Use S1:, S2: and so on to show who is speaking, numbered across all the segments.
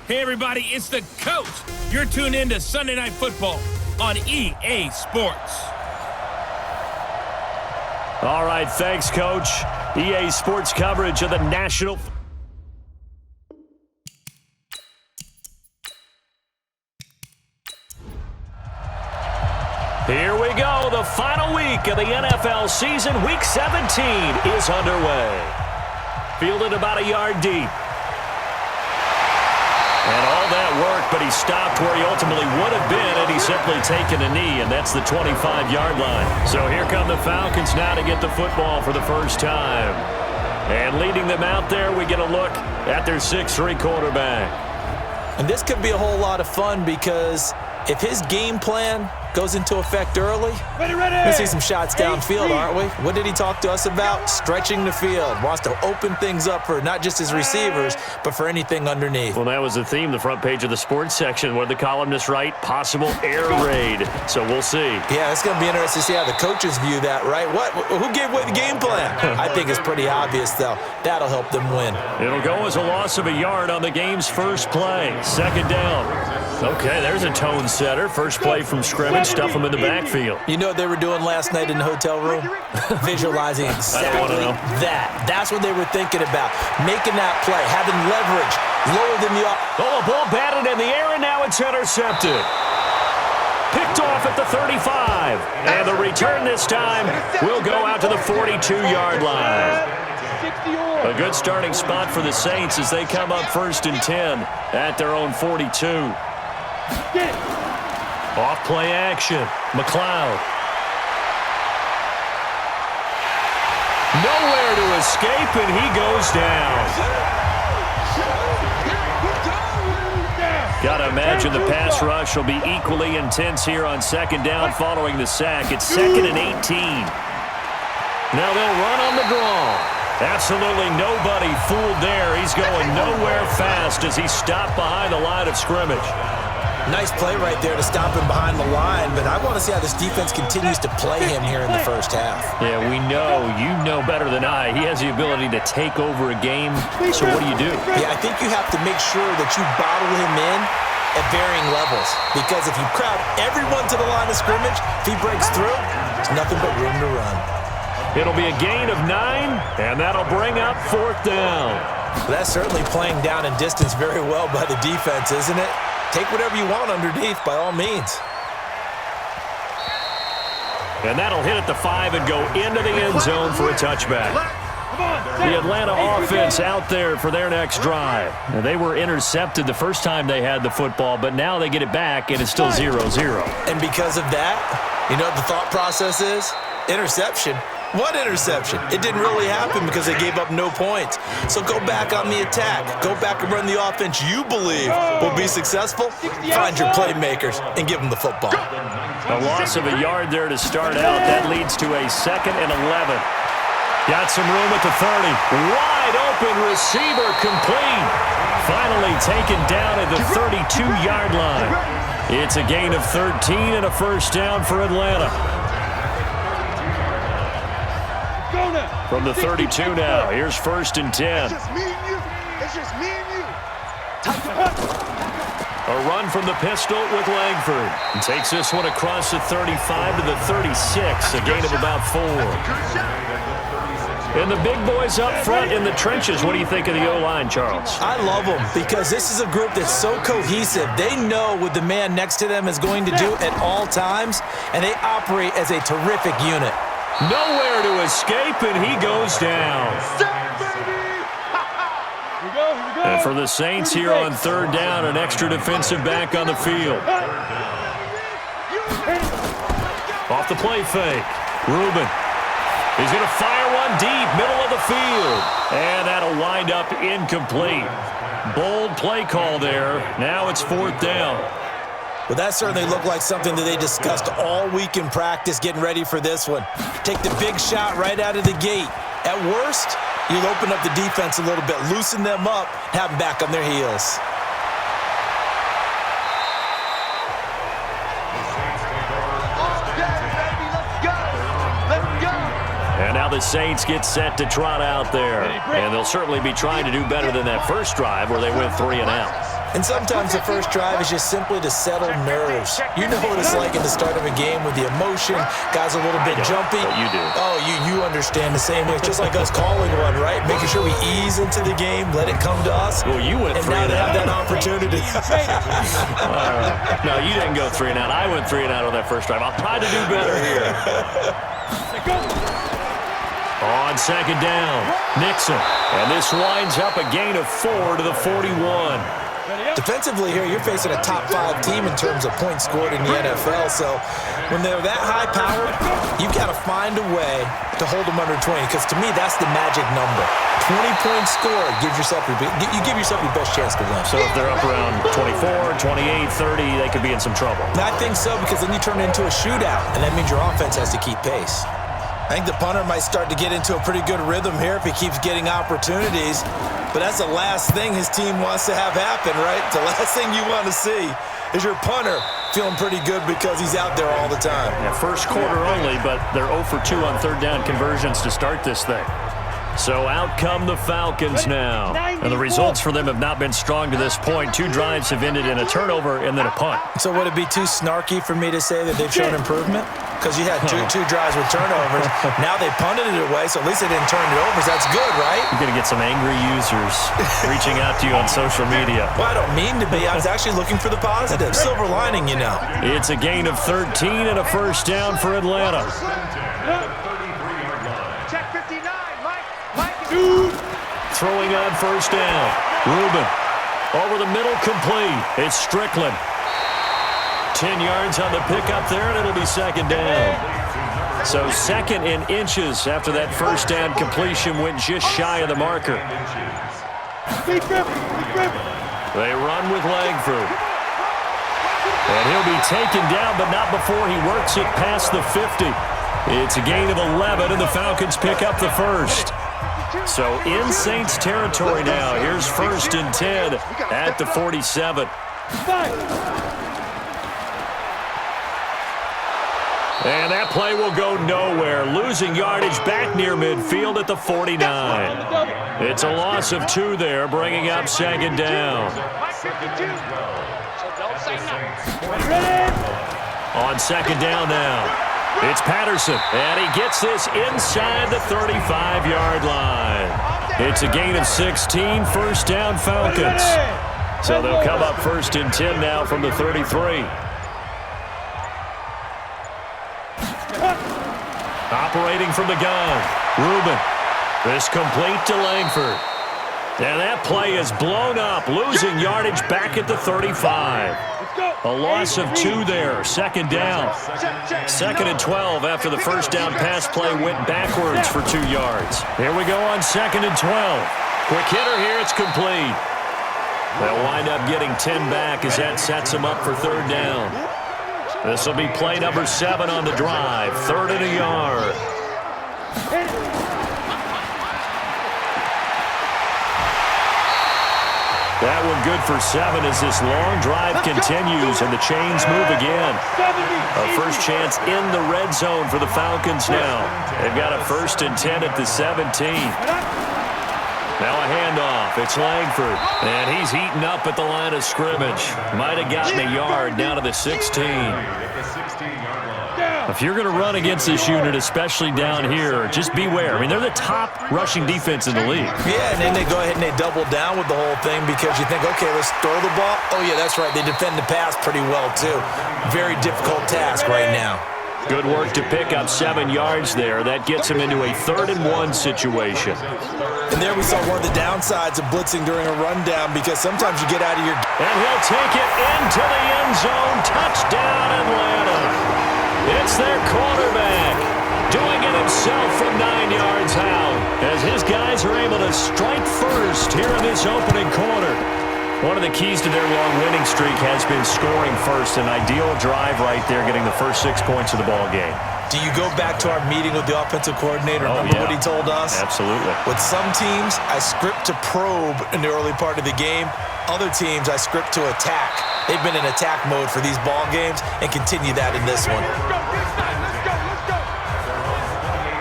S1: Hey everybody, it's the coach. You're tuned in to Sunday Night Football on EA Sports.
S2: All right, thanks, Coach. EA Sports coverage of the National. Here we go. The final week of the NFL season. Week 17 is underway. Fielded about a yard deep. And all that work, but he stopped where he ultimately would have been had he simply taken a knee, and that's the 25-yard line. So here come the Falcons now to get the football for the first time. And leading them out there, we get a look at their 6'3" quarterback.
S3: And this could be a whole lot of fun because if his game plan goes into effect early, we're going to see some shots downfield, aren't we? What did he talk to us about? Stretching the field. Wants to open things up for not just his receivers, but for anything underneath.
S2: Well, that was the theme, the front page of the sports section, where the columnists write, possible air raid. So we'll see.
S3: Yeah, it's going to be interesting to see how the coaches view that, right? Who gave away the game plan? I think it's pretty obvious, though. That'll help them win.
S2: It'll go as a loss of a yard on the game's first play. Second down. Okay, there's a tone setter. First play from scrimmage, stuff them in the backfield.
S3: You know what they were doing last night in the hotel room? Visualizing exactly that. That's what they were thinking about. Making that play, having leverage, lower than the...
S2: Oh, a ball batted in the air, and now it's intercepted. Picked off at the 35. And the return this time will go out to the 42-yard line. A good starting spot for the Saints as they come up 1st and 10 at their own 42. Off play action. McLeod. Nowhere to escape, and he goes down. Got to imagine the pass rush will be equally intense here on second down following the sack. It's 2nd and 18. Now they'll run on the draw. Absolutely nobody fooled there. He's going nowhere fast as he stopped behind the line of scrimmage.
S3: Nice play right there to stop him behind the line, but I want to see how this defense continues to play him here in the first half.
S2: Yeah, we know. You know better than I. He has the ability to take over a game, so what do?
S3: Yeah, I think you have to make sure that you bottle him in at varying levels, because if you crowd everyone to the line of scrimmage, if he breaks through, there's nothing but room to run.
S2: It'll be a gain of 9, and that'll bring up 4th down.
S3: That's certainly playing down and distance very well by the defense, isn't it? Take whatever you want underneath, by all means.
S2: And that'll hit at the 5 and go into the end zone for a touchback. The Atlanta offense out there for their next drive. Now, they were intercepted the first time they had the football, but now they get it back, and it's still 0-0.
S3: And because of that, you know what the thought process is? Interception. What interception? It didn't really happen because they gave up no points. So go back on the attack. Go back and run the offense you believe will be successful. Find your playmakers and give them the football.
S2: A loss of a yard there to start out. That leads to a 2nd and 11. Got some room at the 30. Wide open receiver complete. Finally taken down at the 32-yard line. It's a gain of 13 and a first down for Atlanta. From the 32 now, here's 1st and 10.
S4: It's just me and you. It's just me and you.
S2: A run from the pistol with Langford. He takes this one across the 35 to the 36, a gain of about 4. And the big boys up front in the trenches. What do you think of the O-line, Charles?
S3: I love them because this is a group that's so cohesive. They know what the man next to them is going to do at all times, and they operate as a terrific unit.
S2: Nowhere to escape, and he goes down. And for the Saints here on 3rd down, an extra defensive back on the field. Off the play fake. Reuben. He's going to fire one deep, middle of the field. And that'll wind up incomplete. Bold play call there. Now it's 4th down.
S3: Well, that certainly looked like something that they discussed all week in practice getting ready for this one. Take the big shot right out of the gate. At worst, you'll open up the defense a little bit, loosen them up, have them back on their heels.
S2: And now the Saints get set to trot out there. And they'll certainly be trying to do better than that first drive where they went 3 and out.
S3: And sometimes the first drive is just simply to settle nerves. You know what it's like in the start of a game with the emotion. Guys a little bit jumpy.
S2: But you do.
S3: Oh, you understand the same thing. It's just like us calling one, right? Making sure we ease into the game, let it come to us.
S2: Well, you went
S3: and
S2: 3
S3: now
S2: and
S3: they have
S2: out.
S3: that opportunity.
S2: No, you didn't go 3 and out. I went 3 and out on that first drive. I'll try to do better here. On second down, Nixon. And this winds up a gain of 4 to the 41.
S3: Defensively here, you're facing a top 5 team in terms of points scored in the NFL. So when they're that high-powered, you've got to find a way to hold them under 20. Because to me, that's the magic number. 20 points scored gives yourself you give yourself your best chance to win.
S2: So if they're up around 24, 28, 30, they could be in some trouble.
S3: I think so, because then you turn it into a shootout, and that means your offense has to keep pace. I think the punter might start to get into a pretty good rhythm here if he keeps getting opportunities. But that's the last thing his team wants to have happen, right? The last thing you want to see is your punter feeling pretty good because he's out there all the time.
S2: Yeah, first quarter only, but they're 0 for 2 on third down conversions to start this thing. So out come the Falcons now. And the results for them have not been strong to this point. 2 drives have ended in a turnover and then a punt.
S3: So would it be too snarky for me to say that they've shown improvement? Because you had two drives with turnovers. Now they punted it away, so at least they didn't turn it over. So that's good, right?
S2: You're going to get some angry users reaching out to you on social media.
S3: Well, I don't mean to be. I was actually looking for the positive. Silver lining, you know.
S2: It's a gain of 13 and a first down for Atlanta.
S4: Check 59, Mike.
S2: Throwing on first down. Rubin over the middle, complete. It's Strickland. 10 yards on the pickup there, and it'll be second down. So second in inches after that first down completion went just shy of the marker. They run with Langford. And he'll be taken down, but not before he works it past the 50. It's a gain of 11, and the Falcons pick up the first. So in Saints territory now. Here's first and 10 at the 47. And that play will go nowhere. Losing yardage back near midfield at the 49. It's a loss of 2 there, bringing up second down. On second down now, it's Patterson, and he gets this inside the 35-yard line. It's a gain of 16, first down Falcons. So they'll come up first and 10 now from the 33. Operating from the gun, Rubin. This complete to Langford. And that play is blown up, losing yardage back at the 35. A loss of 2 there, second down. Second and 12 after the first down pass play went backwards for 2 yards. Here we go on second and 12. Quick hitter here, it's complete. They'll wind up getting 10 back as that sets them up for third down. This will be play number 7 on the drive, 3rd and a yard. That one good for 7 as this long drive continues and the chains move again. A first chance in the red zone for the Falcons now. They've got a first and 10 at the 17. Now a handoff. It's Langford. And he's heating up at the line of scrimmage. Might have gotten a yard down to the 16. If you're going to run against this unit, especially down here, just beware. I mean, they're the top rushing defense in the league.
S3: Yeah, and then they go ahead and they double down with the whole thing because you think, okay, let's throw the ball. Oh, yeah, that's right. They defend the pass pretty well, too. Very difficult task right now.
S2: Good work to pick up 7 yards there. That gets him into a 3rd and 1 situation.
S3: And there we saw one of the downsides of blitzing during a rundown because sometimes you get out of your...
S2: And he'll take it into the end zone. Touchdown, Atlanta. It's their quarterback doing it himself from 9 yards out as his guys are able to strike first here in this opening quarter. One of the keys to their long winning streak has been scoring first. An ideal drive right there, getting the first 6 points of the ball game.
S3: Do you go back to our meeting with the offensive coordinator? Remember what he told us?
S2: Absolutely.
S3: With some teams, I script to probe in the early part of the game. Other teams, I script to attack. They've been in attack mode for these ball games and continue that in this one.
S4: Let's go.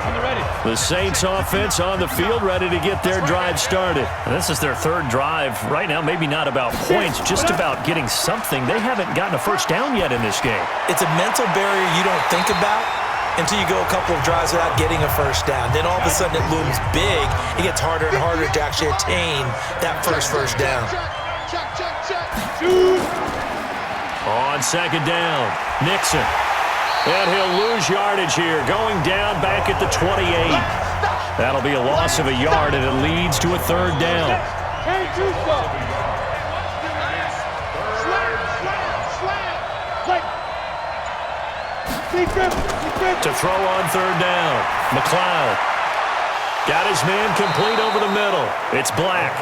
S4: On the ready.
S2: The Saints offense on the field, ready to get their drive started. And this is their third drive. Right now, maybe not about points, just about getting something. They haven't gotten a first down yet in this game.
S3: It's a mental barrier you don't think about until you go a couple of drives without getting a first down. Then all of a sudden it looms big. It gets harder and harder to actually attain that first down.
S2: On second down, Nixon. And he'll lose yardage here, going down back at the 28. That'll be a loss of a yard, and it leads to a third down. To throw on third down, McLeod. Got his man complete over the middle. It's Black.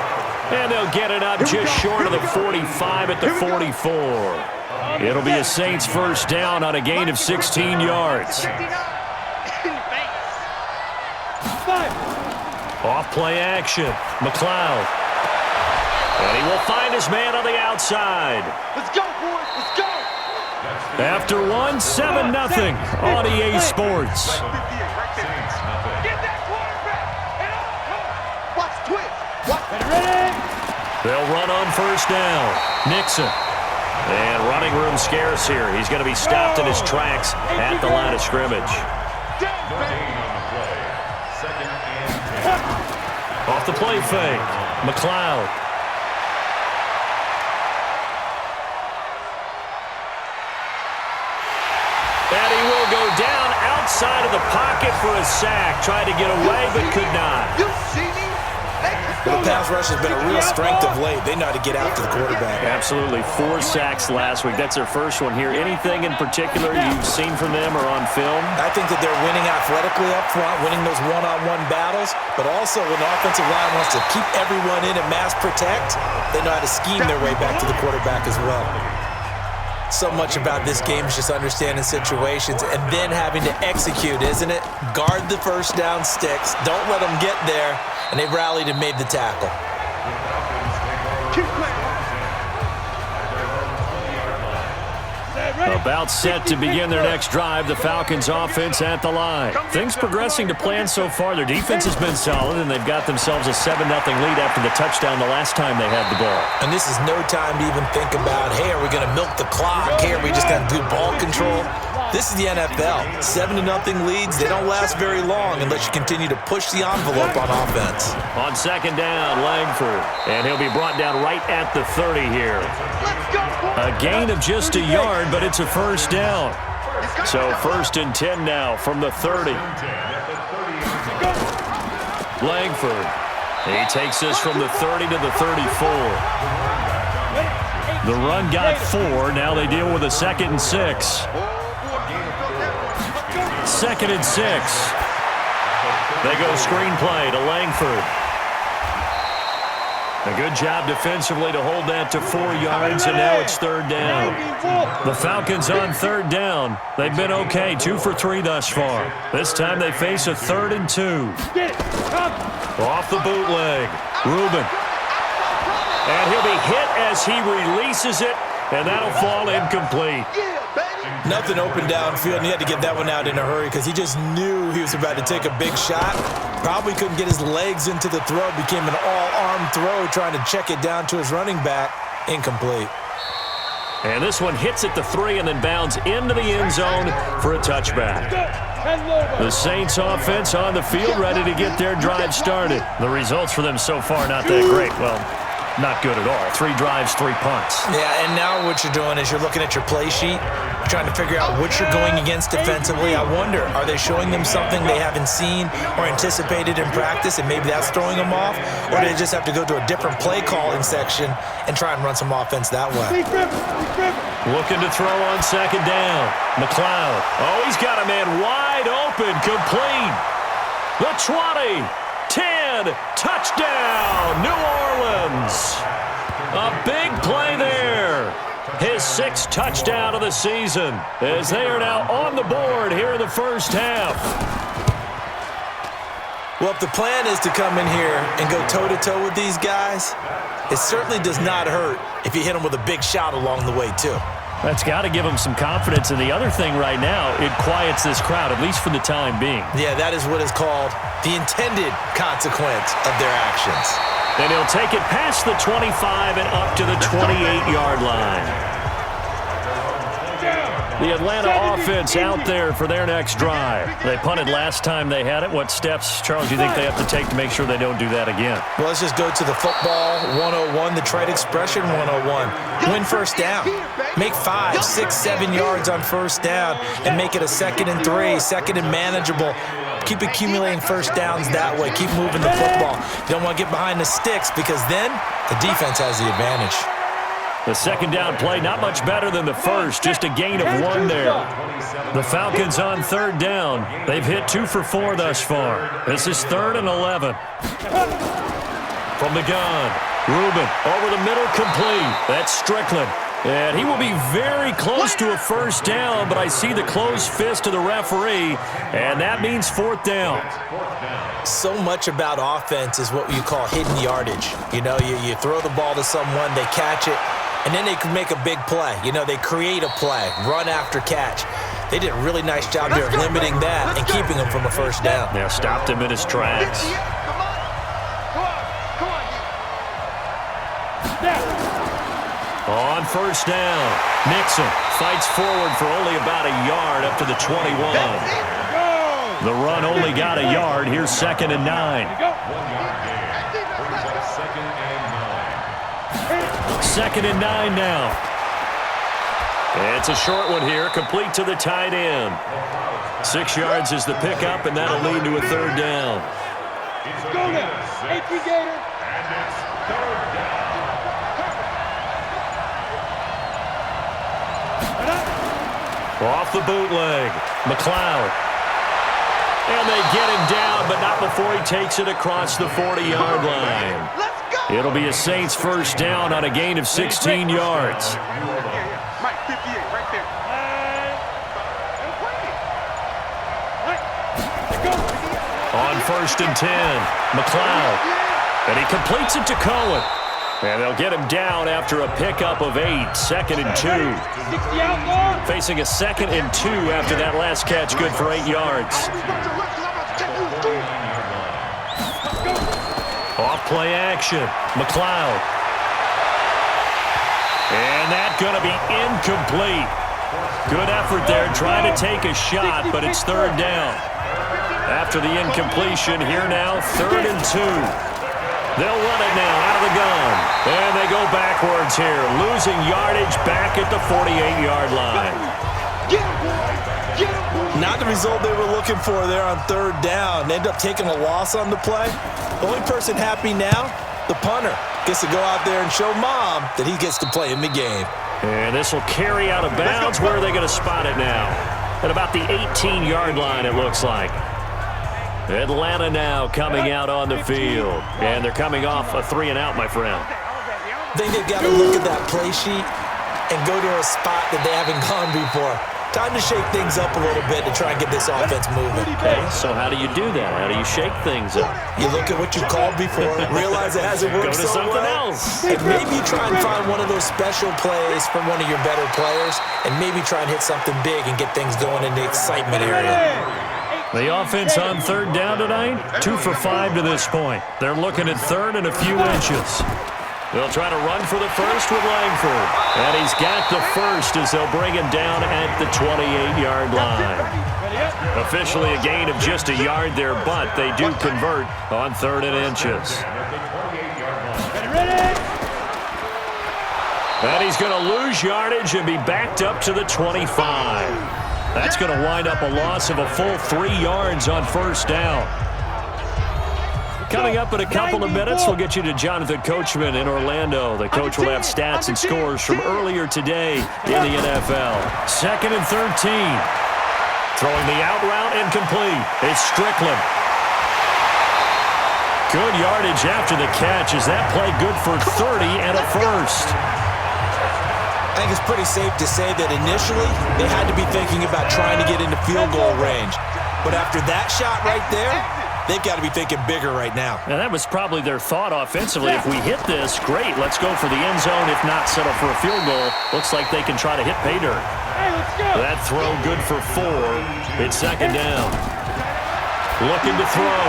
S2: And they'll get it up just short of the 45 at the 44. It'll be a Saints first down on a gain of 16 yards. Off play action, McLeod. And he will find his man on the outside.
S4: Let's go, boys. Let's go.
S2: After 7-0 on EA Sports.
S4: Get that quarterback. And up. Watch twist. Watch. Ready?
S2: They'll run on first down. Nixon. And running room scarce here. He's going to be stopped in his tracks at the line of scrimmage. Off the play fake, McLeod. And he will go down outside of the pocket for a sack. Tried to get away, but could not.
S4: You see me?
S3: The pass rush has been a real strength of late. They know how to get after the quarterback.
S2: Absolutely. 4 sacks last week. That's their first one here. Anything in particular you've seen from them or on film?
S3: I think that they're winning athletically up front, winning those one-on-one battles, but also when the offensive line wants to keep everyone in and mass protect, they know how to scheme their way back to the quarterback as well. So much about this game is just understanding situations and then having to execute, isn't it? Guard the first down sticks. Don't let them get there. And they rallied and made the tackle.
S2: About set to begin their next drive, the Falcons offense at the line. Things progressing to plan so far. Their defense has been solid, and they've got themselves a 7-0 lead after the touchdown the last time they had the ball.
S3: And this is no time to even think about, hey, are we going to milk the clock? Hey, are we just going to do ball control? This is the NFL. 7-0 leads, they don't last very long unless you continue to push the envelope on offense.
S2: On second down, Langford. And he'll be brought down right at the 30 here. A gain of just a yard, but it's a first down. So 1st and 10 now from the 30. Langford. He takes this from the 30 to the 34. The run got 4. Now they deal with a 2nd and 6. 2nd and 6. They go screenplay to Langford. A good job defensively to hold that to 4 yards, and now it's 3rd down. The Falcons on 3rd down. They've been okay, 2 for 3 thus far. This time they face a 3rd and 2. Off the bootleg, Reuben. And he'll be hit as he releases it, and that'll fall incomplete.
S3: Nothing open downfield, and he had to get that one out in a hurry because he just knew he was about to take a big shot. Probably couldn't get his legs into the throw. Became an all-arm throw trying to check it down to his running back. Incomplete.
S2: And this one hits at the 3 and then bounds into the end zone for a touchback. The Saints offense on the field ready to get their drive started. The results for them so far not that great. Well, not good at all. 3 drives, 3 punts.
S3: Yeah, and now what you're doing is you're looking at your play sheet, trying to figure out what you're going against defensively. I wonder, are they showing them something they haven't seen or anticipated in practice, and maybe that's throwing them off? Or do they just have to go to a different play calling section and try and run some offense that way?
S2: Looking to throw on second down. McLeod. Oh, he's got a man wide open, complete. The 20. 10, touchdown, New Orleans. A big play there. His 6th touchdown of the season as they are now on the board here in the first half.
S3: Well, if the plan is to come in here and go toe-to-toe with these guys, it certainly does not hurt if you hit them with a big shot along the way, too.
S2: That's got to give them some confidence. And the other thing right now, it quiets this crowd, at least for the time being.
S3: Yeah, that is what is called the intended consequence of their actions.
S2: And he'll take it past the 25 and up to the 28-yard line. The Atlanta offense out there for their next drive. They punted last time they had it. What steps, Charles, do you think they have to take to make sure they don't do that again?
S3: Well, let's just go to the football 101, the trade expression 101. Win first down. Make 5, 6, 7 yards on first down and make it a 2nd and 3, 2nd and manageable. Keep accumulating first downs that way. Keep moving the football. You don't want to get behind the sticks because then the defense has the advantage.
S2: The second down play, not much better than the first, just a gain of 1 there. The Falcons on third down. They've hit 2 for 4 thus far. This is 3rd and 11. From the gun, Rubin over the middle, complete. That's Strickland. And he will be very close to a first down, but I see the closed fist of the referee, and that means 4th down.
S3: So much about offense is what you call hidden yardage. You know, you throw the ball to someone, they catch it, and then they can make a big play. You know, they create a play, run after catch. They did a really nice job there of limiting that and keeping him from a first down.
S2: Yeah, stopped him in his tracks. On first down, Nixon fights forward for only about a yard up to the 21. The run only got a yard. Here's 2nd and 9. 2nd and 9 now. It's a short one here, complete to the tight end. 6 yards is the pickup, and that'll lead to a 3rd down.
S4: Go now, Gator. And it's 3rd down.
S2: Off the bootleg, McLeod. And they get him down, but not before he takes it across the 40-yard line. It'll be a Saints first down on a gain of 16 yards.
S4: Mike, 58, right there.
S2: On 1st and 10, McLeod. And he completes it to Cohen. And they'll get him down after a pickup of 8, 2nd and 2. Facing a 2nd and 2 after that last catch, good for 8 yards. Off play action, McLeod. And that's going to be incomplete. Good effort there, trying to take a shot, but it's 3rd down. After the incompletion, here now, 3rd and 2. They'll run it now out of the gun. And they go backwards here, losing yardage back at the 48-yard line.
S3: Not the result they were looking for there on 3rd down. They end up taking a loss on the play. The only person happy now, the punter, gets to go out there and show Mom that he gets to play in the game.
S2: And this will carry out of bounds. Where are they going to spot it now? At about the 18-yard line, it looks like. Atlanta now coming out on the field. And they're coming off a 3-and-out, my friend.
S3: I think they've got to look at that play sheet and go to a spot that they haven't gone before. Time to shake things up a little bit to try and get this offense moving.
S2: Okay, so how do you do that? How do you shake things up?
S3: You look at what you called before, realize it hasn't worked
S2: Go to
S3: so
S2: something
S3: well,
S2: else.
S3: and maybe try and find one of those special plays from one of your better players, and maybe try and hit something big and get things going in the excitement area.
S2: The offense on 3rd down tonight, 2 for 5 to this point. They're looking at 3rd and a few inches. They'll try to run for the first with Langford. And he's got the first as they'll bring him down at the 28-yard line. Officially a gain of just a yard there, but they do convert on 3rd and inches. And he's going to lose yardage and be backed up to the 25. That's going to wind up a loss of a full 3 yards on first down. Coming up in a couple of minutes, we'll get you to Jonathan Coachman in Orlando. The coach will have stats and scores from earlier today in the NFL. 2nd and 13. Throwing the out route incomplete. It's Strickland. Good yardage after the catch. Is that play good for 30 and a first?
S3: I think it's pretty safe to say that initially they had to be thinking about trying to get into field goal range. But after that shot right there, they've got to be thinking bigger right now.
S2: And that was probably their thought offensively. If we hit this, great. Let's go for the end zone. If not, settle for a field goal. Looks like they can try to hit pay dirt.
S4: Hey, let's go.
S2: That throw good for 4. It's second down. Looking to throw.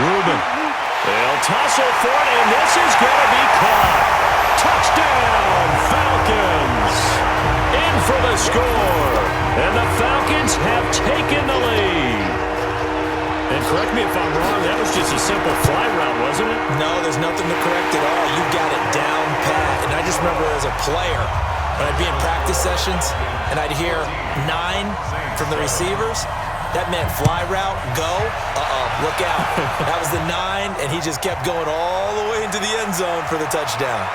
S2: Reuben. They'll tussle for it, and this is going to be caught. Touchdown, Falcons. In for the score. And the Falcons have taken the lead. And correct me if I'm wrong, that was just a simple fly route, wasn't it?
S3: No, there's nothing to correct at all. You got it down pat. And I just remember as a player, when I'd be in practice sessions, and I'd hear 9 from the receivers, that meant fly route, go, look out. That was the 9, and he just kept going all the way into the end zone for the touchdown.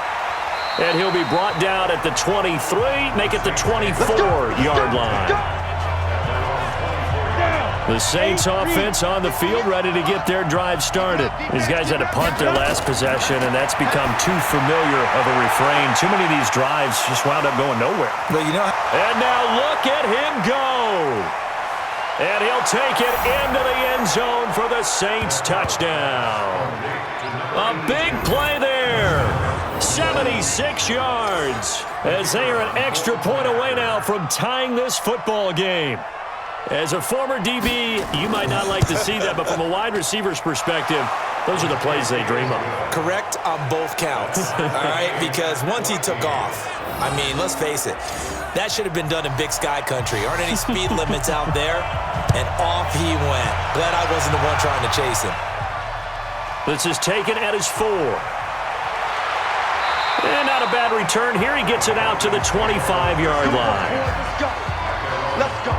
S2: And he'll be brought down at the 23, make it the 24-yard line. The Saints offense on the field, ready to get their drive started. These guys had to punt their last possession, and that's become too familiar of a refrain. Too many of these drives just wound up going nowhere.
S3: Well, you know.
S2: And now look at him go. And he'll take it into the end zone for the Saints touchdown. A big play there. 76 yards. As they are an extra point away now from tying this football game. As a former DB, you might not like to see that, but from a wide receiver's perspective, those are the plays they dream of.
S3: Correct on both counts, all right? Because once he took off, I mean, let's face it, that should have been done in Big Sky Country. Aren't any speed limits out there? And off he went. Glad I wasn't the one trying to chase him.
S2: This is taken at his 4. And not a bad return here. He gets it out to the 25-yard line.
S4: Let's go. Let's go.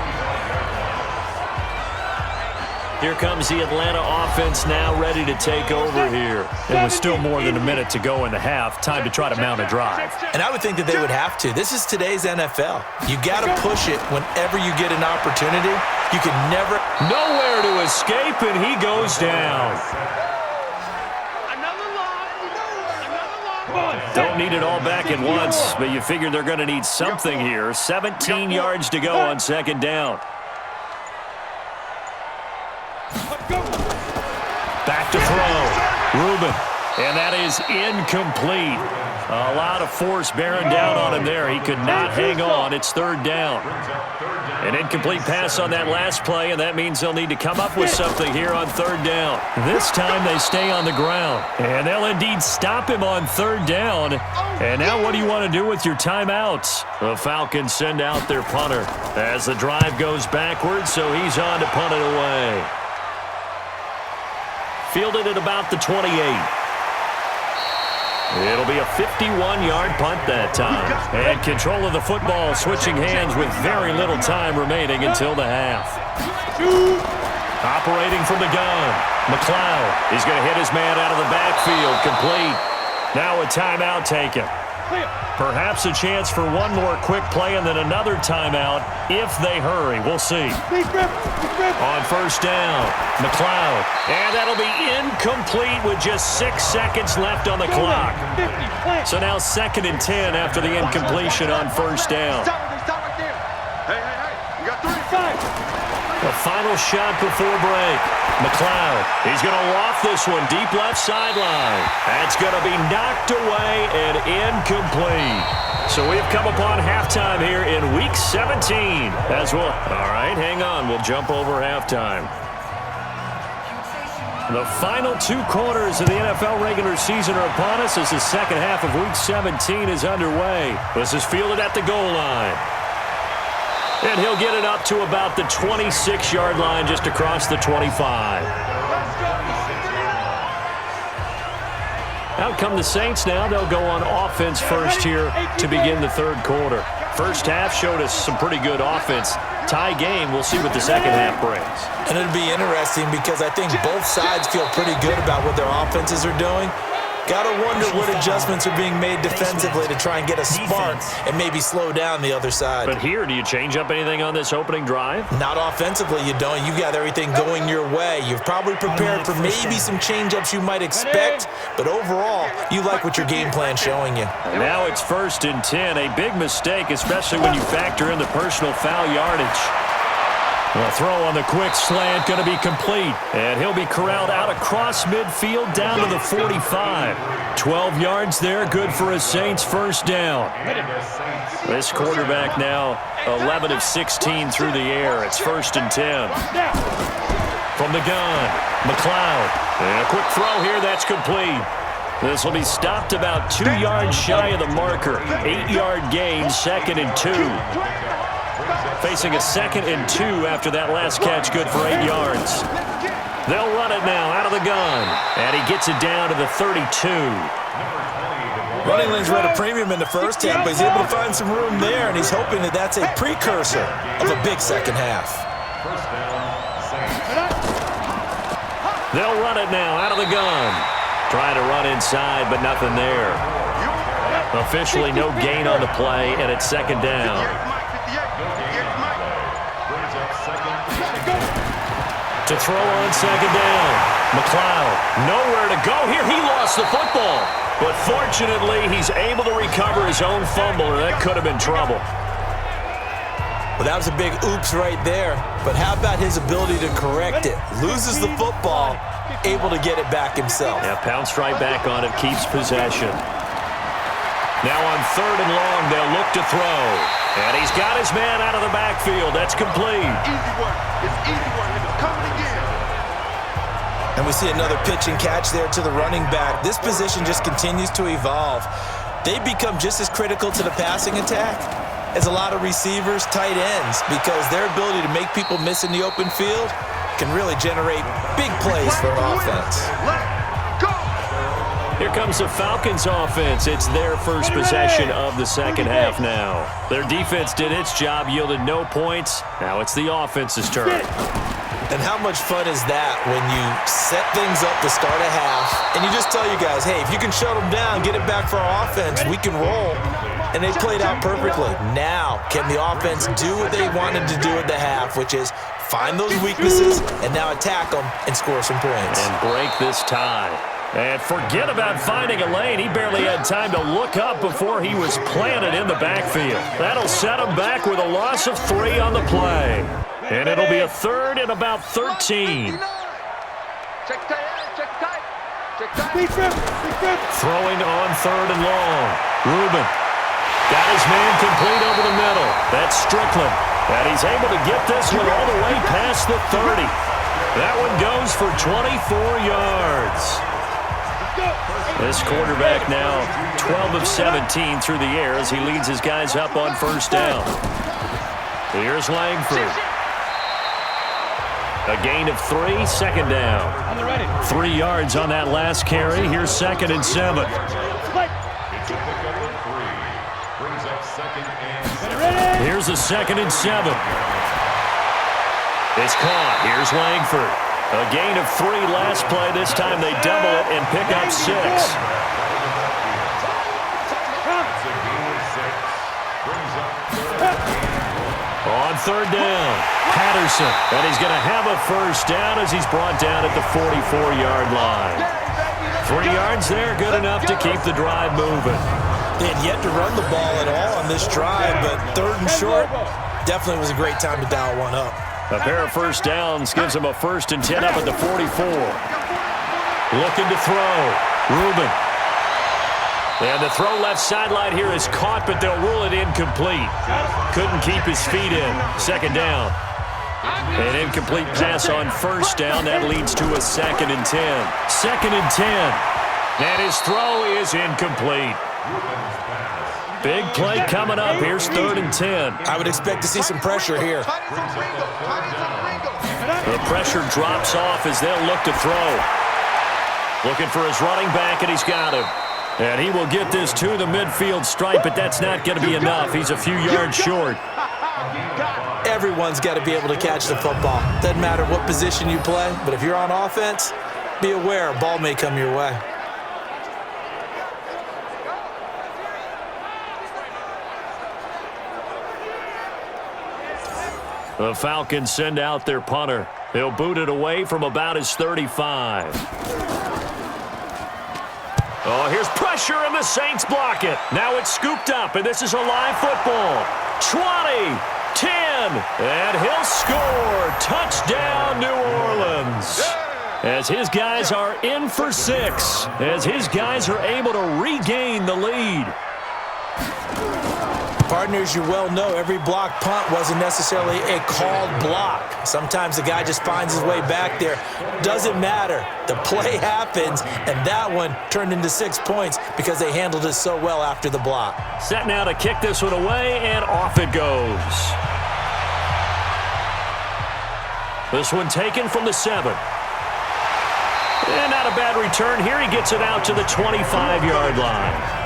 S2: Here comes the Atlanta offense now ready to take over here. And with still more than a minute to go in the half, time to try to mount a drive.
S3: And I would think that they would have to. This is today's NFL. You got to push it whenever you get an opportunity. You can never.
S2: Nowhere to escape, and he goes down.
S4: Another long.
S2: Don't need it all back at once, but you figure they're going to need something here. 17 yards to go on second down. Back to throw. Reuben. And that is incomplete. A lot of force bearing down on him there. He could not hang on. It's third down. An incomplete pass on that last play, and that means they'll need to come up with something here on third down. This time they stay on the ground. And they'll indeed stop him on third down. And now what do you want to do with your timeouts? The Falcons send out their punter as the drive goes backwards, so he's on to punt it away. Fielded at about the 28. It'll be a 51-yard punt that time. And control of the football switching hands with very little time remaining until the half. Operating from the gun. McLeod. He's going to hit his man out of the backfield. Complete. Now a timeout taken. Perhaps a chance for one more quick play and then another timeout if they hurry. We'll see. On first down, McLeod. And that'll be incomplete with just 6 seconds left on the clock. So now 2nd and 10 after the incompletion on first down.
S4: Stop right there. Hey. You got 3.
S2: The final shot before break. McLeod. He's going to loft this one deep left sideline. That's going to be knocked away and incomplete. So we've come upon halftime here in Week 17. As well. All right, hang on. We'll jump over halftime. The final 2 quarters of the NFL regular season are upon us as the second half of Week 17 is underway. This is fielded at the goal line. And he'll get it up to about the 26-yard line just across the 25. Out come the Saints now. They'll go on offense first here to begin the third quarter. First half showed us some pretty good offense. Tie game. We'll see what the second half brings.
S3: And it'll be interesting because I think both sides feel pretty good about what their offenses are doing. Gotta wonder what adjustments are being made defensively to try and get a spark and maybe slow down the other side.
S2: But here, do you change up anything on this opening drive?
S3: Not offensively, you don't. You got everything going your way. You've probably prepared for maybe some change-ups you might expect, but overall, you like what your game plan's showing you.
S2: Now it's 1st and 10. A big mistake, especially when you factor in the personal foul yardage. The throw on the quick slant going to be complete. And he'll be corralled out across midfield down to the 45. 12 yards there, good for a Saints first down. This quarterback now 11 of 16 through the air. It's 1st and 10. From the gun, McLeod. And a quick throw here, that's complete. This will be stopped about 2 yards shy of the marker. 8-yard gain, 2nd and 2. Facing a 2nd and 2 after that last catch, good for 8 yards. They'll run it now out of the gun. And he gets it down to the 32.
S3: Running lanes were at a premium in the first half, but he's able to find some room there, and he's hoping that that's a precursor of a big second half.
S2: They'll run it now out of the gun. Trying to run inside, but nothing there. Officially no gain on the play, and it's 2nd down. To throw on 2nd down. McLeod, nowhere to go here. He lost the football. But fortunately, he's able to recover his own fumble, or that could have been trouble.
S3: Well, that was a big oops right there. But how about his ability to correct it? Loses the football, able to get it back himself.
S2: Yeah, pounced right back on it, keeps possession. Now on 3rd and long, they'll look to throw. And he's got his man out of the backfield. That's complete.
S4: Easy work. It's easy work. It's coming again.
S3: And we see another pitch and catch there to the running back. This position just continues to evolve. They become just as critical to the passing attack as a lot of receivers, tight ends, because their ability to make people miss in the open field can really generate big plays for an offense.
S2: Here comes the Falcons offense. It's their first possession of the second half now. Their defense did its job, yielded no points. Now it's the offense's turn.
S3: And how much fun is that when you set things up to start a half and you just tell you guys, hey, if you can shut them down, get it back for our offense, we can roll. And they played out perfectly. Now, can the offense do what they wanted to do at the half, which is find those weaknesses and now attack them and score some points.
S2: And break this tie. And forget about finding a lane. He barely had time to look up before he was planted in the backfield. That'll set him back with a loss of 3 on the play. And it'll be a 3rd and about 13. Throwing on 3rd and long. Rubin got his man complete over the middle. That's Strickland. And he's able to get this one all the way past the 30. That one goes for 24 yards. This quarterback now 12 of 17 through the air as he leads his guys up on 1st down. Here's Langford. A gain of 3, 2nd down. 3 yards on that last carry. Here's 2nd and 7. Here's a 2nd and 7. It's caught. Here's Langford. A gain of 3 last play. This time they double it and pick up 6. On 3rd down, Patterson. And he's going to have a 1st down as he's brought down at the 44-yard line. 3 yards there, good enough to keep the drive moving.
S3: They had yet to run the ball at all on this drive, but 3rd and short definitely was a great time to dial one up.
S2: A pair of 1st downs gives him a 1st and 10 up at the 44. Looking to throw. Rubin. And the throw left sideline here is caught, but they'll rule it incomplete. Couldn't keep his feet in. 2nd down. An incomplete pass on 1st down. That leads to a 2nd and 10. 2nd and 10. And his throw is incomplete. Big play coming up. Here's 3rd and 10.
S3: I would expect to see some pressure here.
S2: The pressure drops off as they'll look to throw. Looking for his running back, and he's got him. And he will get this to the midfield stripe, but that's not going to be enough. He's a few yards short.
S3: Everyone's got to be able to catch the football. Doesn't matter what position you play, but if you're on offense, be aware a ball may come your way.
S2: The Falcons send out their punter. They'll boot it away from about his 35. Oh, here's pressure, and the Saints block it. Now it's scooped up, and this is a live football. 20, 10, and he'll score. Touchdown, New Orleans. As his guys are in for 6. As his guys are able to regain the lead.
S3: Partners, you well know every block punt wasn't necessarily a called block. Sometimes the guy just finds his way back there. Doesn't matter. The play happens, and that one turned into 6 points because they handled it so well after the block.
S2: Set now to kick this one away, and off it goes. This one taken from the 7. And not a bad return here. He gets it out to the 25-yard line.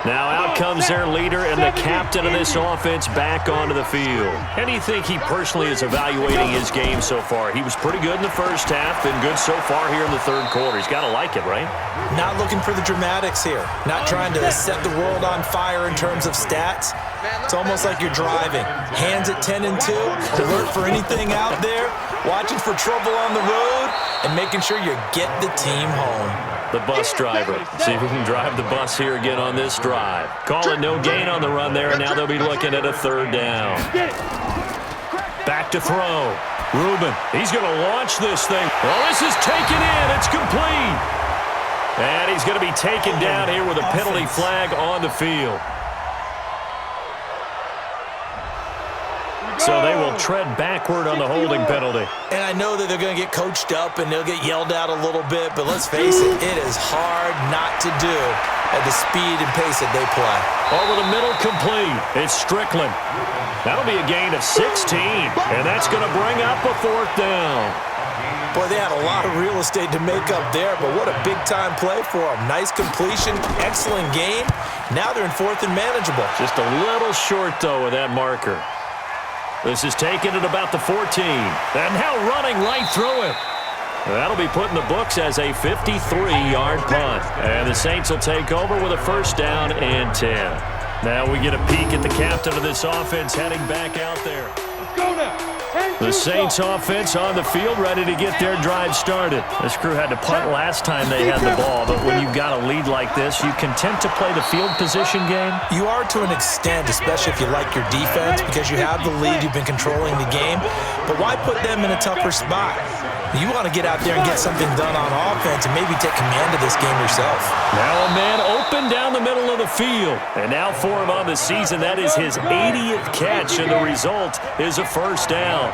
S2: Now out comes their leader and the captain of this offense back onto the field. How do you think he personally is evaluating his game so far? He was pretty good in the first half, been good so far here in the third quarter. He's got to like it, right?
S3: Not looking for the dramatics here. Not trying to set the world on fire in terms of stats. It's almost like you're driving. Hands at 10 and 2, alert for anything out there, watching for trouble on the road, and making sure you get the team home.
S2: The bus driver. See if we can drive the bus here again on this drive. Call it no gain on the run there, and now they'll be looking at a 3rd down. Back to throw. Reuben, he's going to launch this thing. Oh, this is taken in. It's complete. And he's going to be taken down here with a penalty flag on the field. So they will tread backward on the holding penalty.
S3: And I know that they're going to get coached up and they'll get yelled at a little bit, but let's face it, it is hard not to do at the speed and pace that they play.
S2: Over the middle, complete. It's Strickland. That'll be a gain of 16, and that's going to bring up a 4th down.
S3: Boy, they had a lot of real estate to make up there, but what a big-time play for them. Nice completion, excellent game. Now they're in 4th and manageable.
S2: Just a little short, though, with that marker. This is taken at about the 14. And now running right through it. That'll be put in the books as a 53-yard punt. And the Saints will take over with a 1st down and 10. Now we get a peek at the captain of this offense heading back out there.
S4: Let's go now.
S2: The Saints offense on the field ready to get their drive started. This crew had to punt last time they had the ball, but when you've got a lead like this, you content to play the field position game?
S3: You are to an extent, especially if you like your defense, because you have the lead, you've been controlling the game. But why put them in a tougher spot? You want to get out there and get something done on offense and maybe take command of this game yourself.
S2: Now a man open down the middle of the field. And now for him on the season, that is his 80th catch, and the result is a 1st down.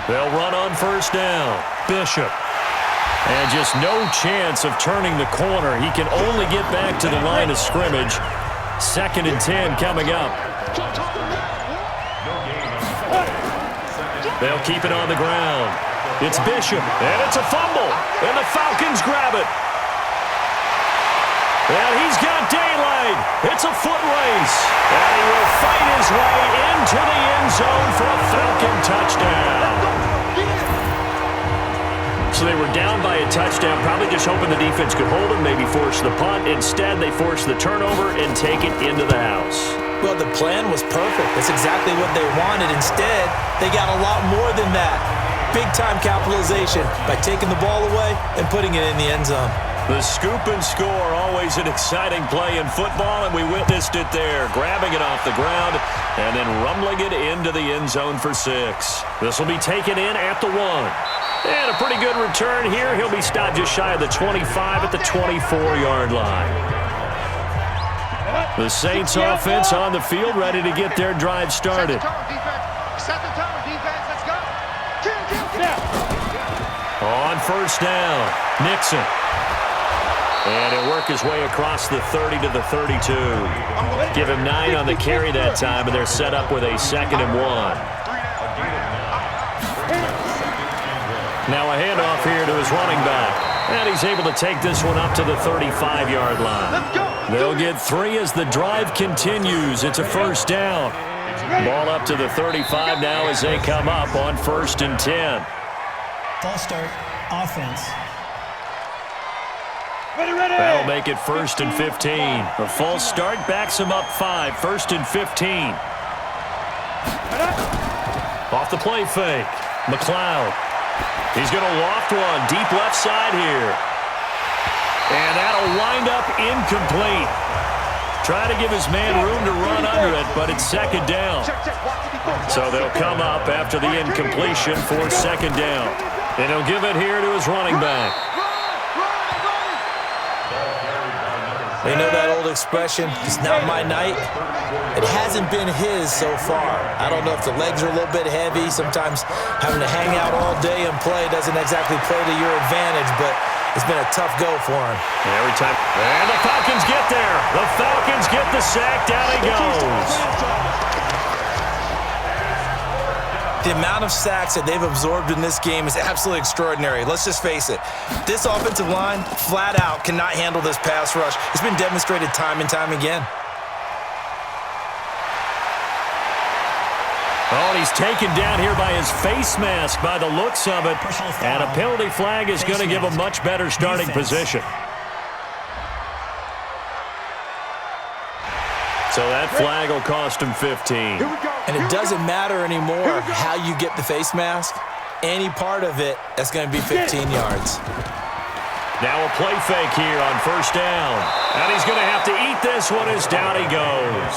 S2: They'll run on 1st down. Bishop. And just no chance of turning the corner. He can only get back to the line of scrimmage. 2nd and 10 coming up. They'll keep it on the ground. It's Bishop, and it's a fumble, and the Falcons grab it. And he's got daylight. It's a foot race, and he will fight his way into the end zone for a Falcon touchdown. So they were down by a touchdown, probably just hoping the defense could hold him, maybe force the punt. Instead, they force the turnover and take it into the house.
S3: Well, the plan was perfect. That's exactly what they wanted. Instead, they got a lot more than that. Big-time capitalization by taking the ball away and putting it in the end zone.
S2: The scoop and score, always an exciting play in football, and we witnessed it there. Grabbing it off the ground and then rumbling it into the end zone for 6. This will be taken in at the 1. And a pretty good return here. He'll be stopped just shy of the 25 at the 24-yard line. The Saints offense on the field ready to get their drive started.
S4: Set the tone, defense. Let's go.
S2: On 1st down, Nixon. And he'll work his way across the 30 to the 32. Give him 9 on the carry that time, and they're set up with a 2nd and 1. Now a handoff here to his running back. And he's able to take this one up to the 35-yard line. They'll get 3 as the drive continues. It's a 1st down. Ball up to the 35 now as they come up on 1st and 10.
S5: False start, offense.
S2: That'll make it 1st and 15. The false start backs him up 5. 1st and 15. Off the play fake. McLeod. He's going to loft one deep left side here. And that'll lined up incomplete. Try to give his man room to run under it, but it's second down. So they'll come up after the incompletion for second down. And he'll give it here to his running back.
S3: You know that old expression, it's not my night? It hasn't been his so far. I don't know if the legs are a little bit heavy. Sometimes having to hang out all day and play doesn't exactly play to your advantage, but it's been a tough go for him.
S2: Every time. And the Falcons get there. The Falcons get the sack. Down he goes.
S3: The amount of sacks that they've absorbed in this game is absolutely extraordinary. Let's just face it. This offensive line, flat out, cannot handle this pass rush. It's been demonstrated time and time again.
S2: Oh, and he's taken down here by his face mask by the looks of it. And a penalty flag is going to give a much better starting position. So that flag will cost him 15.
S3: And it doesn't matter anymore how you get the face mask. Any part of it, that's going to be 15 yards.
S2: Now a play fake here on first down. And he's going to have to eat this one as down he goes.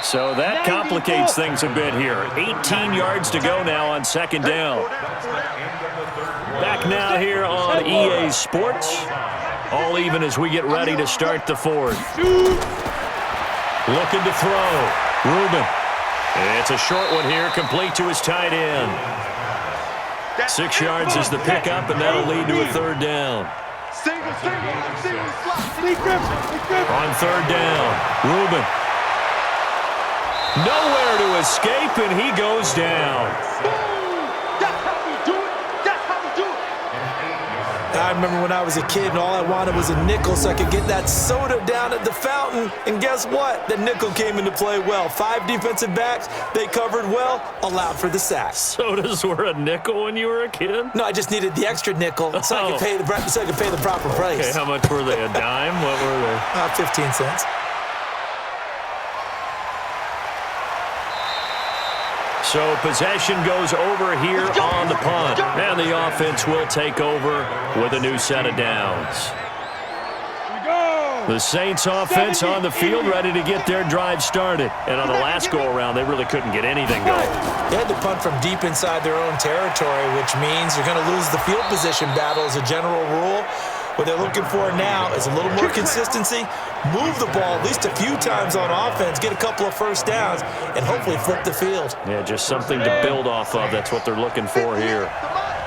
S2: So that complicates things a bit here. 18 yards to go now on second down. Back now here on EA Sports. All even as we get ready to start the fourth. Looking to throw. Reuben. It's a short one here, complete to his tight end. 6 yards is the pickup, and that'll lead to a third down. On third down, Reuben. Nowhere to escape, and he goes down.
S3: I remember when I was a kid and all I wanted was a nickel so I could get that soda down at the fountain. And guess what? The nickel came into play well. 5 defensive backs, they covered well, allowed for the sack.
S2: Sodas were a nickel when you were a kid?
S3: No, I just needed the extra nickel so I could pay the proper price.
S2: Okay, how much were they? A dime? What were they?
S3: 15 cents.
S2: So possession goes over here on the punt. And the offense will take over with a new set of downs. The Saints offense on the field ready to get their drive started. And on the last go-around, they really couldn't get anything going.
S3: They had to punt from deep inside their own territory, which means you're going to lose the field position battle as a general rule. What they're looking for now is a little more consistency, move the ball at least a few times on offense, get a couple of first downs, and hopefully flip the field.
S2: Yeah, just something to build off of. That's what they're looking for here.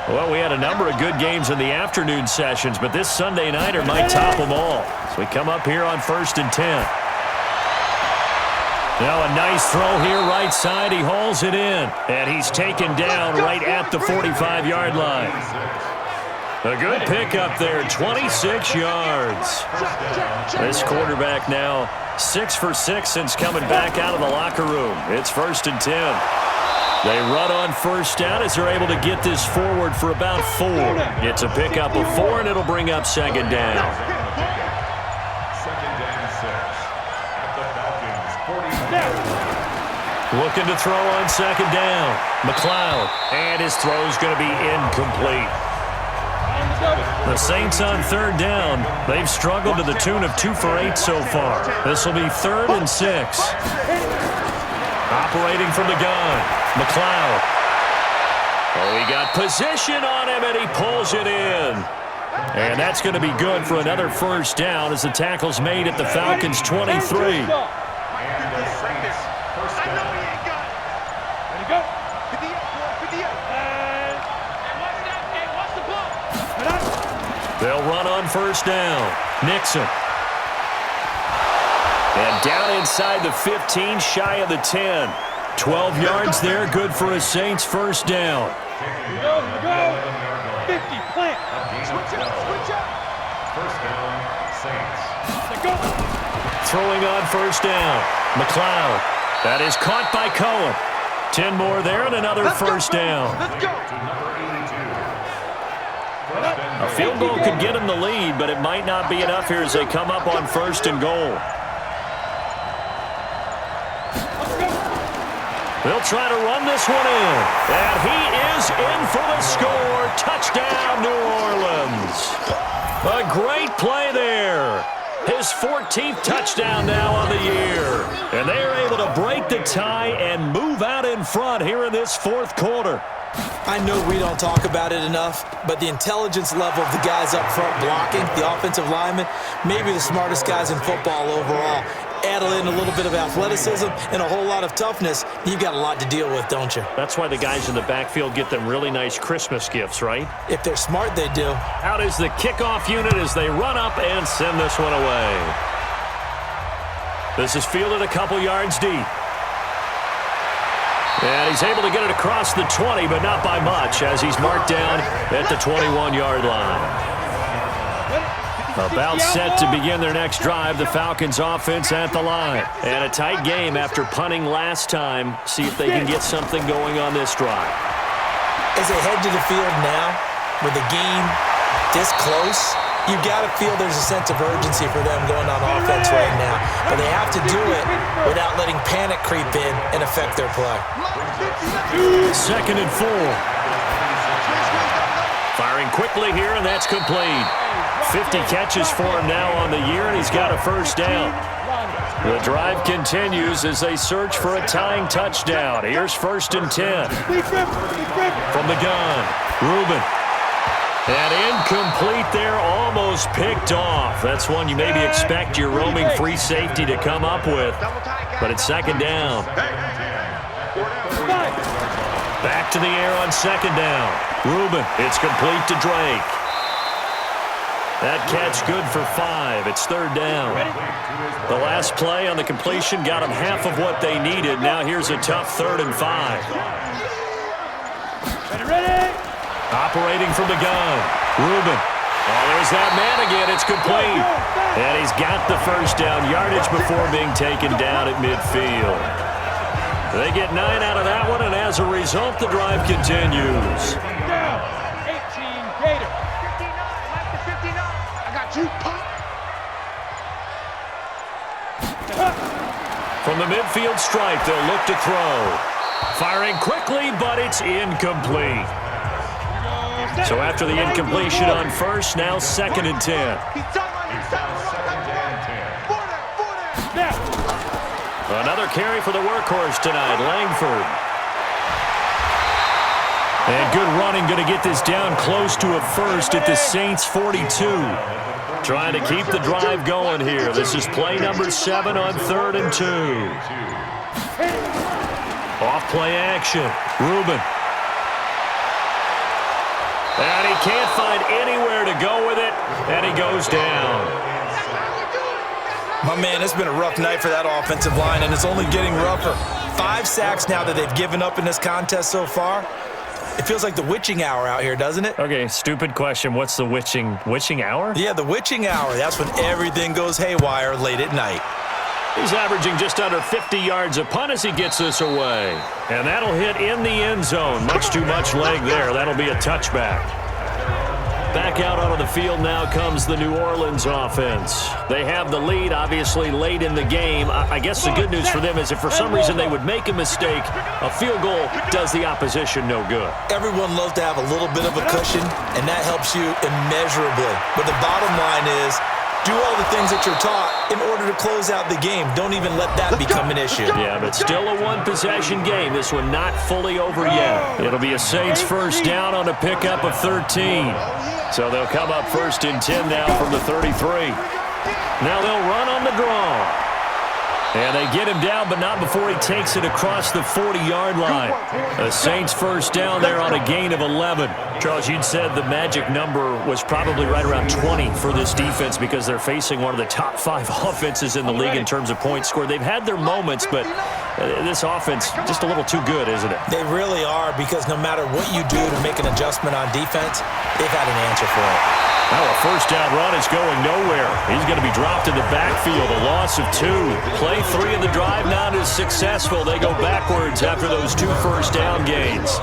S2: Well, we had a number of good games in the afternoon sessions, but this Sunday nighter might top them all. So we come up here on 1st and 10. Now a nice throw here right side. He hauls it in, and he's taken down right at the 45-yard line. A good pickup there, 26 yards. This quarterback now 6 for 6 since coming back out of the locker room. It's 1st and 10. They run on first down as they're able to get this forward for about 4. It's a pickup of 4, and it'll bring up second down. Looking to throw on second down. McLeod, and his throw's going to be incomplete. The Saints on third down. They've struggled to the tune of 2 for 8 so far. This will be 3rd and 6. Operating from the gun, McLeod. Oh, he got position on him, and he pulls it in. And that's going to be good for another first down as the tackle's made at the Falcons' 23. They'll run on first down. Nixon. And down inside the 15, shy of the 10. 12 yards there, good for a Saints first down.
S4: Here we go. 50, plant. Switch up. First down, Saints. Let's go.
S2: Throwing on first down. McLeod. That is caught by Cohen. 10 more there and another first down.
S4: Let's go.
S2: A field goal could get them the lead, but it might not be enough here as they come up on 1st and goal. They'll try to run this one in. And he is in for the score. Touchdown, New Orleans. A great play there. His 14th touchdown now on the year. And they are able to break the tie and move out in front here in this fourth quarter.
S3: I know we don't talk about it enough, but the intelligence level of the guys up front blocking, the offensive linemen, maybe the smartest guys in football overall. Add in a little bit of athleticism and a whole lot of toughness, you've got a lot to deal with, don't you?
S2: That's why the guys in the backfield get them really nice Christmas gifts, right?
S3: If they're smart, they do.
S2: Out is the kickoff unit as they run up and send this one away. This is fielded a couple yards deep. And he's able to get it across the 20, but not by much, as he's marked down at the 21-yard line. About set to begin their next drive, the Falcons offense at the line. And a tight game after punting last time. See if they can get something going on this drive.
S3: As they head to the field now, with the game this close, you've got to feel there's a sense of urgency for them going on offense right now. But they have to do it without letting panic creep in and affect their play.
S2: 2nd and 4. Firing quickly here, and that's complete. 50 catches for him now on the year, and he's got a first down. The drive continues as they search for a tying touchdown. Here's 1st and 10. From the gun, Reuben. And incomplete there, almost picked off. That's one you maybe expect your roaming free safety to come up with. But it's 2nd down. Back to the air on 2nd down. Reuben, it's complete to Drake. That catch good for 5. It's 3rd down. The last play on the completion got them half of what they needed. Now here's a tough 3rd and 5. Operating from the gun. Reuben. Oh, there's that man again. It's complete. And he's got the first down yardage before being taken down at midfield. They get 9 out of that one, and as a result, the drive continues.
S4: 18 Gators. 59, left to 59. I got you, pop.
S2: From the midfield stripe, they'll look to throw. Firing quickly, but it's incomplete. So after the incompletion on first, now 2nd and 10. Another carry for the workhorse tonight, Langford. And good running, going to get this down close to a first at the Saints 42. Trying to keep the drive going here. This is play number 7 on 3rd and 2. Off play action, Reuben. And he can't find anywhere to go with it, and he goes down.
S3: My man, it's been a rough night for that offensive line, and it's only getting rougher. 5 sacks now that they've given up in this contest so far. It feels like the witching hour out here, doesn't it?
S2: Okay, stupid question. What's the witching hour?
S3: Yeah, the witching hour. That's when everything goes haywire late at night.
S2: He's averaging just under 50 yards a punt as he gets this away. And that'll hit in the end zone. Much too much leg there. That'll be a touchback. Back out onto the field now comes the New Orleans offense. They have the lead, obviously, late in the game. I guess the good news for them is if for some reason they would make a mistake, a field goal does the opposition no good.
S3: Everyone loves to have a little bit of a cushion, and that helps you immeasurably. But the bottom line is, do all the things that you're taught in order to close out the game. Don't even let that become an issue.
S2: Yeah, but still a one-possession game. This one not fully over yet. It'll be a Saints first down on a pickup of 13. So they'll come up 1st and 10 now from the 33. Now they'll run on the draw. And they get him down, but not before he takes it across the 40-yard line. The Saints first down there on a gain of 11. Charles, you'd said the magic number was probably right around 20 for this defense because they're facing one of the top 5 offenses in the league in terms of points scored. They've had their moments, but this offense just a little too good, isn't it?
S3: They really are, because no matter what you do to make an adjustment on defense, they've had an answer for it.
S2: Now a first down run is going nowhere. He's going to be dropped in the backfield, a loss of 2. Play 3 of the drive not as successful. They go backwards after those 2 first down gains.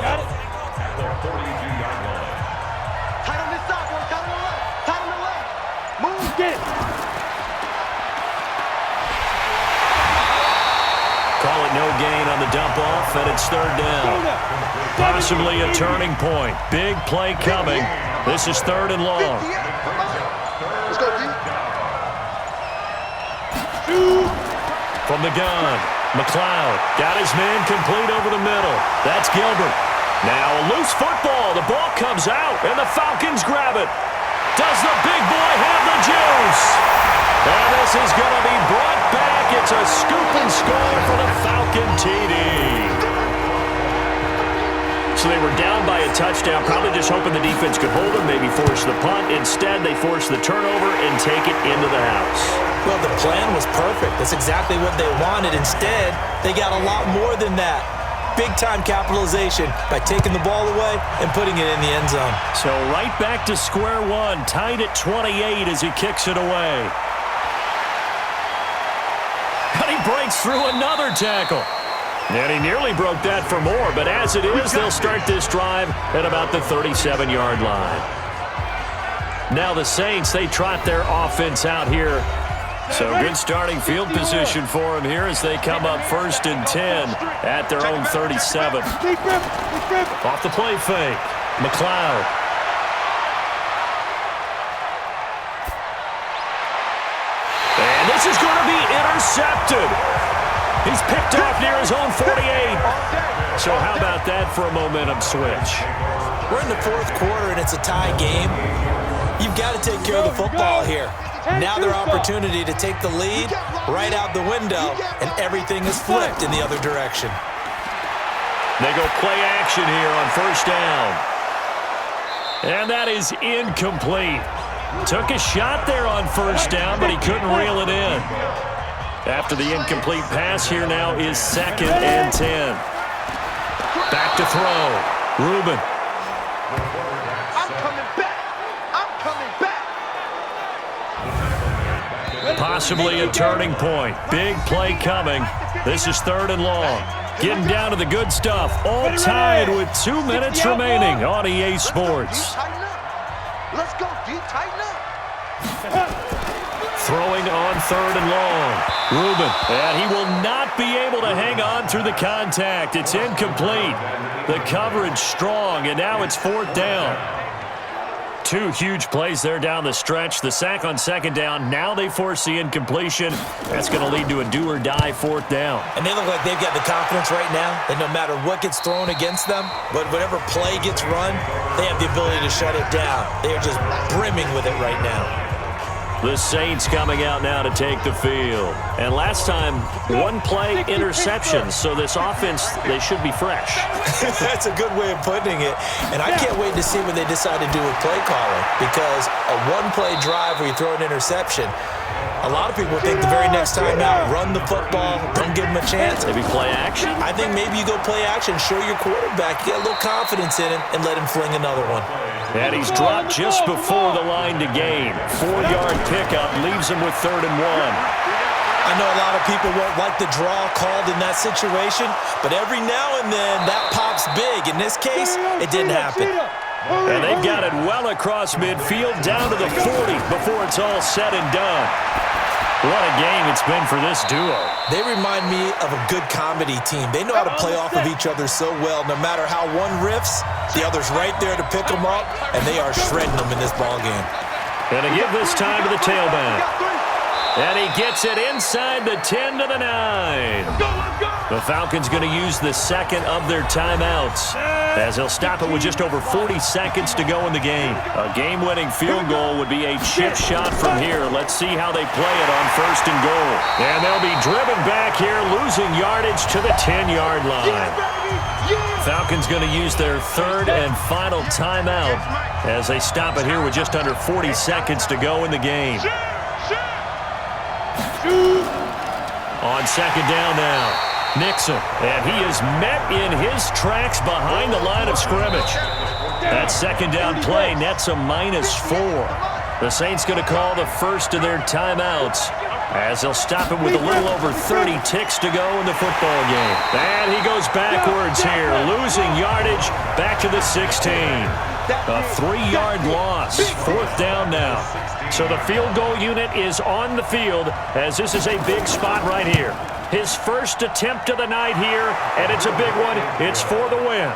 S2: Call it no gain on the dump off, and it's 3rd down. Possibly a turning point. Big play coming. This is 3rd and long. From the gun, McLeod got his man complete over the middle. That's Gilbert. Now a loose football. The ball comes out, and the Falcons grab it. Does the big boy have the juice? And this is going to be brought back. It's a scoop and score for the Falcon TD. So they were down by a touchdown, probably just hoping the defense could hold them, maybe force the punt. Instead, they force the turnover and take it into the house.
S3: Well, the plan was perfect. That's exactly what they wanted. Instead, they got a lot more than that. Big-time capitalization by taking the ball away and putting it in the end zone.
S2: So right back to square one, tied at 28 as he kicks it away. And he breaks through another tackle. And he nearly broke that for more, but as it is, they'll start this drive at about the 37-yard line. Now the Saints, they trot their offense out here. So good starting field position for them here as they come up 1st and 10 at their own 37. Off the play fake, McLeod. And this is going to be intercepted. He's picked off near his own 48. So how about that for a momentum switch?
S3: We're in the 4th quarter, and it's a tie game. You've got to take care of the football here. Now their opportunity to take the lead right out the window, and everything is flipped in the other direction.
S2: They go play action here on 1st down. And that is incomplete. Took a shot there on 1st down, but he couldn't reel it in. After the incomplete pass, here now is 2nd and 10. Back to throw. Reuben.
S4: I'm coming back. I'm coming back.
S2: Possibly a turning point. Big play coming. This is 3rd and long. Getting down to the good stuff. All tied with 2 minutes remaining on EA Sports.
S4: Let's go, D. Tighten up.
S2: Throwing on 3rd and long. Reuben, and he will not be able to hang on through the contact. It's incomplete. The coverage strong, and now it's 4th down. 2 huge plays there down the stretch. The sack on 2nd down. Now they force the incompletion. That's going to lead to a do-or-die 4th down.
S3: And they look like they've got the confidence right now that no matter what gets thrown against them, but whatever play gets run, they have the ability to shut it down. They are just brimming with it right now.
S2: The Saints coming out now to take the field. And last time, 1 play interceptions, so this offense, they should be fresh.
S3: That's a good way of putting it. And I can't wait to see what they decide to do with play calling, because a 1-play drive where you throw an interception, a lot of people think the very next time out, run the football, don't give them a chance.
S2: Maybe play action?
S3: I think maybe you go play action, show your quarterback, get a little confidence in him, and let him fling another one.
S2: And he's dropped just before the line to gain. 4-yard pickup leaves him with 3rd and 1.
S3: I know a lot of people won't like the draw called in that situation, but every now and then that pops big. In this case, it didn't happen.
S2: And they've got it well across midfield down to the 40 before it's all said and done. What a game it's been for this duo.
S3: They remind me of a good comedy team. They know how to play off of each other so well. No matter how one riffs, the other's right there to pick them up, and they are shredding them in this ballgame.
S2: And to give this time to the tailback. And he gets it inside the 10 to the 9. The Falcons going to use the 2nd of their timeouts as they'll stop it with just over 40 seconds to go in the game. A game-winning field goal would be a chip shot from here. Let's see how they play it on 1st and goal. And they'll be driven back here, losing yardage to the 10-yard line. Falcons going to use their 3rd and final timeout as they stop it here with just under 40 seconds to go in the game. On 2nd down now. Nixon, and he is met in his tracks behind the line of scrimmage. That 2nd down play nets a -4. The Saints going to call the first of their timeouts as they'll stop it with a little over 30 ticks to go in the football game. And he goes backwards here, losing yardage back to the 16. A 3-yard loss, 4th down now. So the field goal unit is on the field as this is a big spot right here. His first attempt of the night here, and it's a big one. It's for the win.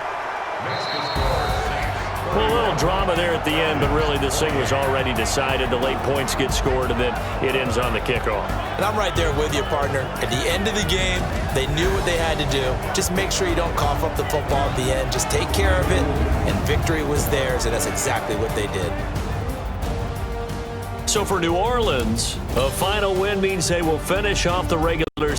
S2: Well, a little drama there at the end, but really this thing was already decided. The late points get scored, and then it ends on the kickoff.
S3: And I'm right there with you, partner. At the end of the game, they knew what they had to do. Just make sure you don't cough up the football at the end. Just take care of it, and victory was theirs, and that's exactly what they did.
S2: So for New Orleans, a final win means they will finish off the regular